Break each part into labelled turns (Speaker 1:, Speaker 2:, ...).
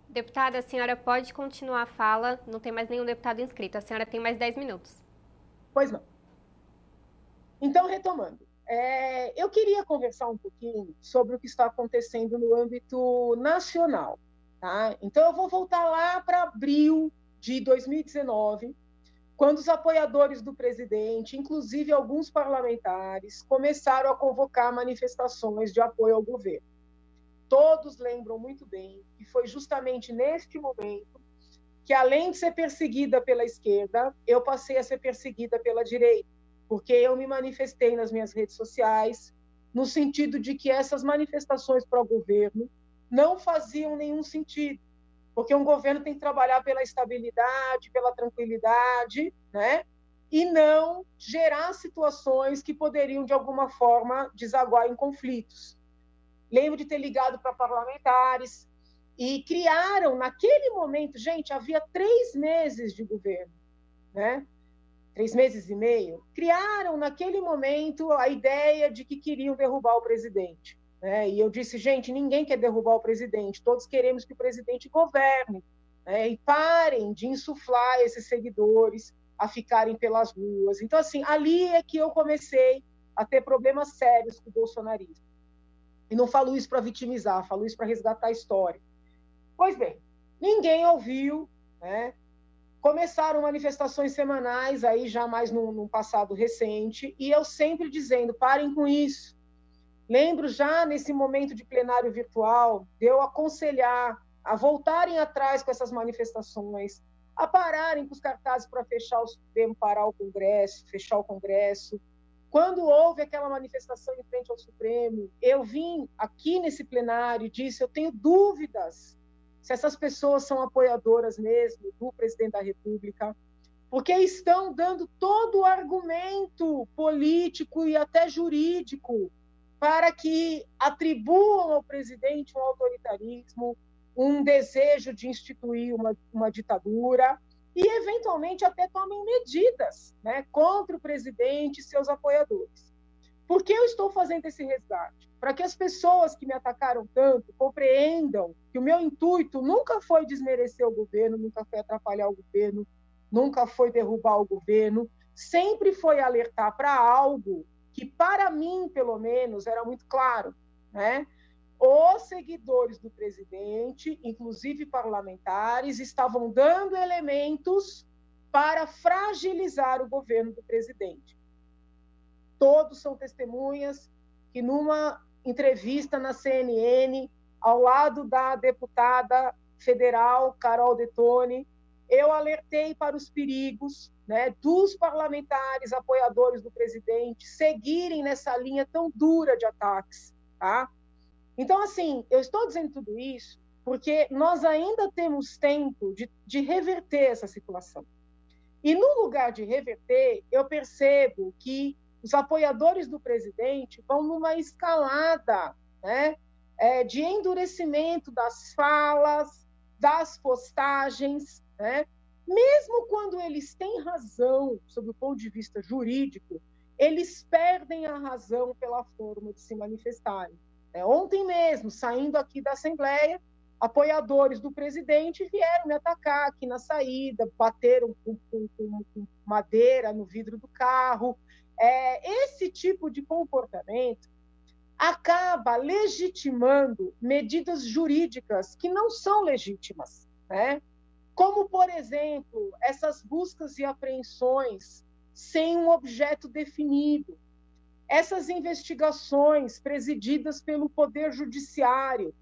Speaker 1: Deputada, a senhora pode continuar a fala, não tem mais nenhum deputado inscrito. A senhora tem mais 10 minutos.
Speaker 2: Pois não. Então, retomando, eu queria conversar um pouquinho sobre o que está acontecendo no âmbito nacional. Tá? Então, eu vou voltar lá para abril de 2019, quando os apoiadores do presidente, inclusive alguns parlamentares, começaram a convocar manifestações de apoio ao governo. Todos lembram muito bem que foi justamente neste momento que, além de ser perseguida pela esquerda, eu passei a ser perseguida pela direita, porque eu me manifestei nas minhas redes sociais no sentido de que essas manifestações para o governo não faziam nenhum sentido, porque um governo tem que trabalhar pela estabilidade, pela tranquilidade, né? E não gerar situações que poderiam, de alguma forma, desaguar em conflitos. Lembro de ter ligado para parlamentares e criaram, naquele momento, gente, havia 3 meses de governo, né? 3 meses e meio, criaram naquele momento a ideia de que queriam derrubar o presidente. Né? E eu disse, gente, ninguém quer derrubar o presidente, todos queremos que o presidente governe, né? E parem de insuflar esses seguidores a ficarem pelas ruas. Então, assim, ali é que eu comecei a ter problemas sérios com o bolsonarismo. E não falo isso para vitimizar, falo isso para resgatar a história. Pois bem, ninguém ouviu, né? Começaram manifestações semanais, aí já mais num passado recente, e eu sempre dizendo, parem com isso. Lembro já nesse momento de plenário virtual, de eu aconselhar a voltarem atrás com essas manifestações, a pararem com os cartazes para fechar o Supremo, parar o Congresso, fechar o Congresso. Quando houve aquela manifestação em frente ao Supremo, eu vim aqui nesse plenário e disse, eu tenho dúvidas se essas pessoas são apoiadoras mesmo do presidente da República, porque estão dando todo o argumento político e até jurídico para que atribuam ao presidente um autoritarismo, um desejo de instituir uma ditadura e, eventualmente, até tomem medidas, né, contra o presidente e seus apoiadores. Por que eu estou fazendo esse resgate? Para que as pessoas que me atacaram tanto compreendam que o meu intuito nunca foi desmerecer o governo, nunca foi atrapalhar o governo, nunca foi derrubar o governo, sempre foi alertar para algo que, para mim, pelo menos, era muito claro, né? Os seguidores do presidente, inclusive parlamentares, estavam dando elementos para fragilizar o governo do presidente. Todos são testemunhas que, numa entrevista na CNN, ao lado da deputada federal Carol Detone, eu alertei para os perigos, né, dos parlamentares apoiadores do presidente seguirem nessa linha tão dura de ataques. Tá? Então, assim, eu estou dizendo tudo isso porque nós ainda temos tempo de reverter essa situação. E, no lugar de reverter, eu percebo que os apoiadores do presidente vão numa escalada, né, de endurecimento das falas, das postagens, né? Mesmo quando eles têm razão, sob o ponto de vista jurídico, eles perdem a razão pela forma de se manifestarem. Ontem mesmo, saindo aqui da Assembleia, apoiadores do presidente vieram me atacar aqui na saída, bateram com madeira no vidro do carro. Esse tipo de comportamento acaba legitimando medidas jurídicas que não são legítimas, né? Como, por exemplo, essas buscas e apreensões sem um objeto definido, essas investigações presididas pelo Poder Judiciário,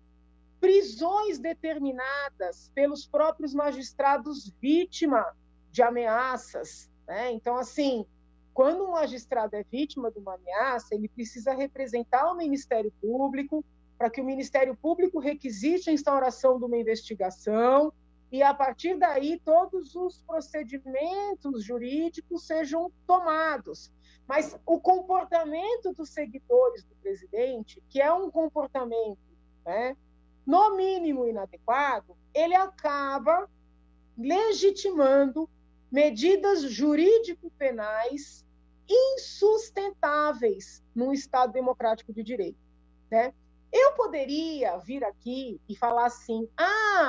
Speaker 2: prisões determinadas pelos próprios magistrados vítima de ameaças, né? Então, assim, quando um magistrado é vítima de uma ameaça, ele precisa representar o Ministério Público para que o Ministério Público requisite a instauração de uma investigação e, a partir daí, todos os procedimentos jurídicos sejam tomados. Mas o comportamento dos seguidores do presidente, que é um comportamento, né, no mínimo inadequado, ele acaba legitimando medidas jurídico-penais insustentáveis num Estado democrático de direito, né? Eu poderia vir aqui e falar assim,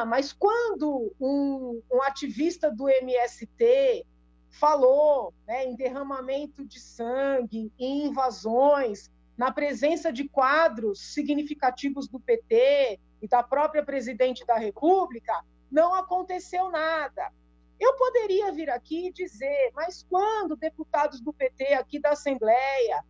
Speaker 2: mas quando um ativista do MST falou, né, em derramamento de sangue, em invasões, na presença de quadros significativos do PT e da própria presidente da República, não aconteceu nada. Eu poderia vir aqui e dizer, mas quando deputados do PT aqui da Assembleia,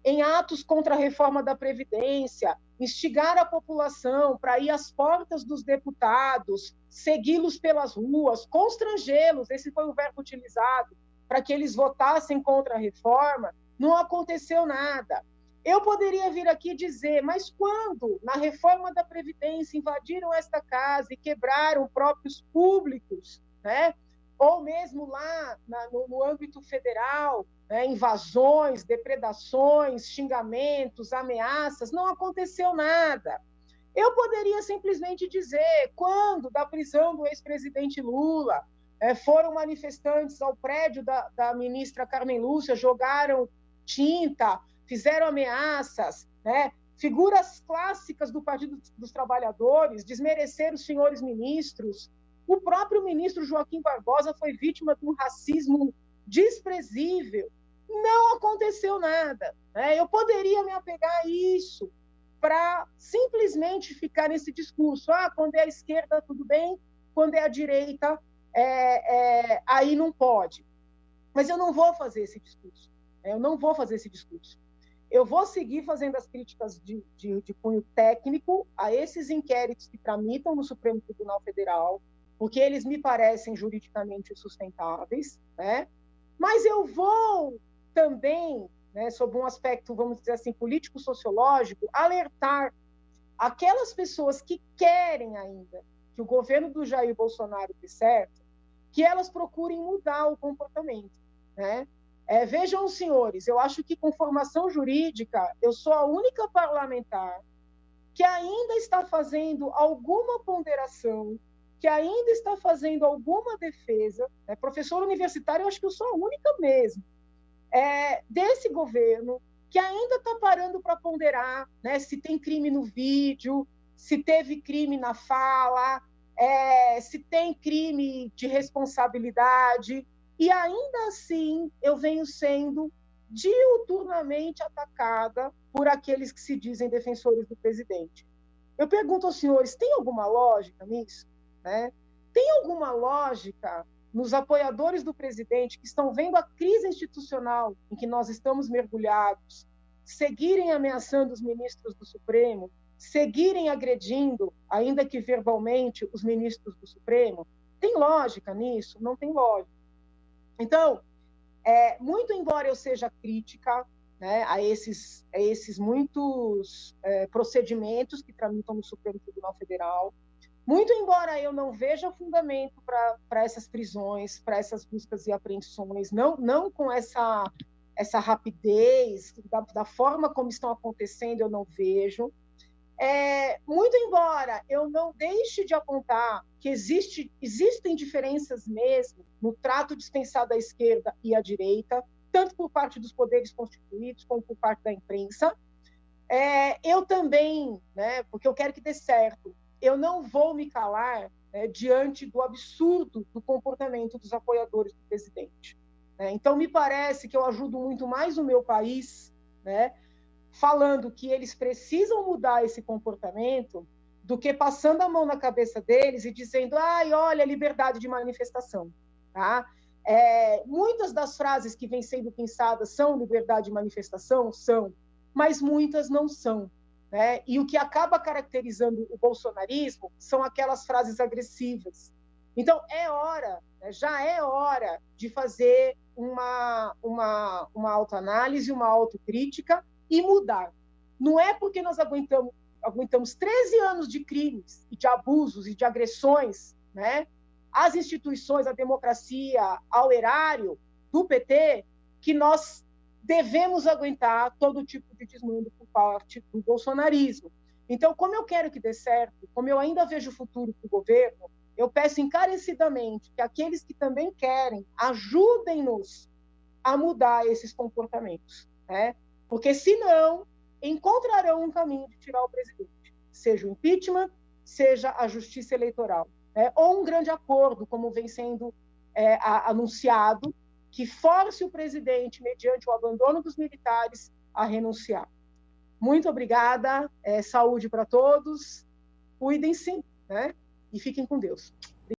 Speaker 2: em atos contra a reforma da Previdência, instigar a população para ir às portas dos deputados, segui-los pelas ruas, constrangê-los, esse foi o verbo utilizado, para que eles votassem contra a reforma, não aconteceu nada. Eu poderia vir aqui dizer, mas quando, na reforma da Previdência, invadiram esta casa e quebraram próprios públicos, né? Ou mesmo lá no âmbito federal, né? Invasões, depredações, xingamentos, ameaças, não aconteceu nada. Eu poderia simplesmente dizer, quando da prisão do ex-presidente Lula, foram manifestantes ao prédio da ministra Carmen Lúcia, jogaram tinta, fizeram ameaças, né? Figuras clássicas do Partido dos Trabalhadores, desmereceram os senhores ministros. O próprio ministro Joaquim Barbosa foi vítima de um racismo desprezível. Não aconteceu nada, né? Eu poderia me apegar a isso para simplesmente ficar nesse discurso. Quando é a esquerda, tudo bem, quando é a direita, aí não pode. Mas eu não vou fazer esse discurso. Eu não vou fazer esse discurso. Eu vou seguir fazendo as críticas de cunho técnico a esses inquéritos que tramitam no Supremo Tribunal Federal, porque eles me parecem juridicamente sustentáveis, né? Mas eu vou também, né, sob um aspecto, vamos dizer assim, político-sociológico, alertar aquelas pessoas que querem ainda que o governo do Jair Bolsonaro dê certo, que elas procurem mudar o comportamento, né? Vejam, senhores, eu acho que com formação jurídica, eu sou a única parlamentar que ainda está fazendo alguma ponderação, que ainda está fazendo alguma defesa, né? Professor universitário, eu acho que eu sou a única mesmo, desse governo, que ainda está parando para ponderar, né, se tem crime no vídeo, se teve crime na fala, se tem crime de responsabilidade, e ainda assim eu venho sendo diuturnamente atacada por aqueles que se dizem defensores do presidente. Eu pergunto aos senhores, tem alguma lógica nisso? Né? Tem alguma lógica nos apoiadores do presidente que estão vendo a crise institucional em que nós estamos mergulhados, seguirem ameaçando os ministros do Supremo, seguirem agredindo, ainda que verbalmente, os ministros do Supremo? Tem lógica nisso? Não tem lógica. Então, muito embora eu seja crítica, né, a esses muitos procedimentos que tramitam no Supremo Tribunal Federal, muito embora eu não veja fundamento para essas prisões, para essas buscas e apreensões, não com essa rapidez, da forma como estão acontecendo, eu não vejo. Muito embora eu não deixe de apontar que existem diferenças mesmo no trato dispensado à esquerda e à direita, tanto por parte dos poderes constituídos como por parte da imprensa, eu também, né, porque eu quero que dê certo, eu não vou me calar, né, diante do absurdo do comportamento dos apoiadores do presidente. Então, me parece que eu ajudo muito mais o meu país, né, falando que eles precisam mudar esse comportamento do que passando a mão na cabeça deles e dizendo, olha, liberdade de manifestação. Tá? Muitas das frases que vêm sendo pensadas são liberdade de manifestação? São, mas muitas não são. Né? E o que acaba caracterizando o bolsonarismo são aquelas frases agressivas. Então, já é hora de fazer uma autoanálise, uma autocrítica e mudar. Não é porque nós aguentamos 13 anos de crimes e de abusos e de agressões, né, às instituições, à democracia, ao erário do PT, que nós devemos aguentar todo tipo de desmando por parte do bolsonarismo. Então, como eu quero que dê certo, como eu ainda vejo futuro para o governo, eu peço encarecidamente que aqueles que também querem, ajudem-nos a mudar esses comportamentos, né? Porque, senão, encontrarão um caminho de tirar o presidente. seja o impeachment, seja a justiça eleitoral, né? Ou um grande acordo, como vem sendo anunciado, que force o presidente, mediante o abandono dos militares, a renunciar. Muito obrigada, saúde para todos, cuidem-se, né? E fiquem com Deus.